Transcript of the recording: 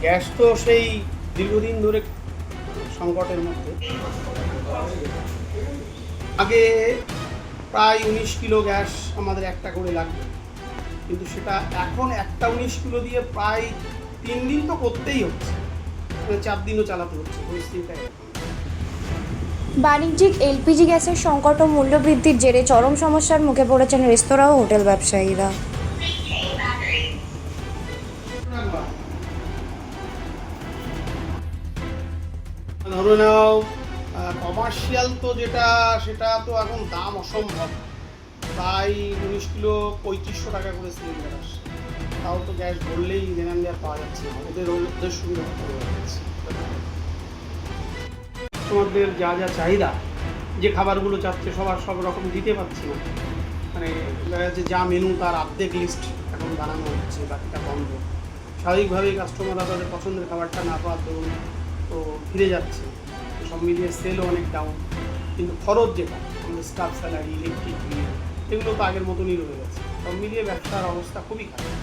Gas তো সেই দীর্ঘদিন ধরে সংকটের মধ্যে। আগে প্রায় 19 কিলো গ্যাস আমাদের একটা করে লাগবে, কিন্তু সেটা এখন একটা 19 কিলো দিয়ে প্রায় 3 দিন তো করতেই হচ্ছে, 4 দিনও চালাতে হচ্ছে। পরিস্থিতিটা এরকম। বাণিজ্যিক এলপিজি গ্যাসের সংকট ও মূল্যবৃদ্ধির জেরে চরম সমস্যার মুখে পড়েছেন রেস্তোরাঁ ও হোটেল ব্যবসায়ীরা। ধরে নাও কমার্শিয়াল তো যেটা, সেটা তো এখন দাম অসম্ভব, প্রায় 19 কিলো 3500 টাকা করে সিলিন্ডার আসছে। তাও তো গ্যাস ভরলেই দেনান দেওয়ার পাওয়া যাচ্ছে না, ওদের সুবিধা হয়ে যাচ্ছে। তোমাদের যা যা চাহিদা, যে খাবারগুলো চাচ্ছে সব রকম দিতে পারছি না। মানে দেখা যাচ্ছে যা মেনু তার অর্ধেক লিস্ট এখন বানানো হচ্ছে, বাকিটা বন্ধ। স্বাভাবিকভাবেই কাস্টমাররা তাদের পছন্দের খাবারটা না পাওয়ার দরুন তো ফিরে যাচ্ছে। সব মিলিয়ে সেলও অনেক ডাউন, কিন্তু খরচ যেটা আমাদের স্টাফ স্যালারি, ইলেকট্রিক বিল, এগুলো তো আগের মতনই রয়ে গেছে। সব মিলিয়ে ব্যবসার অবস্থা খুবই খারাপ।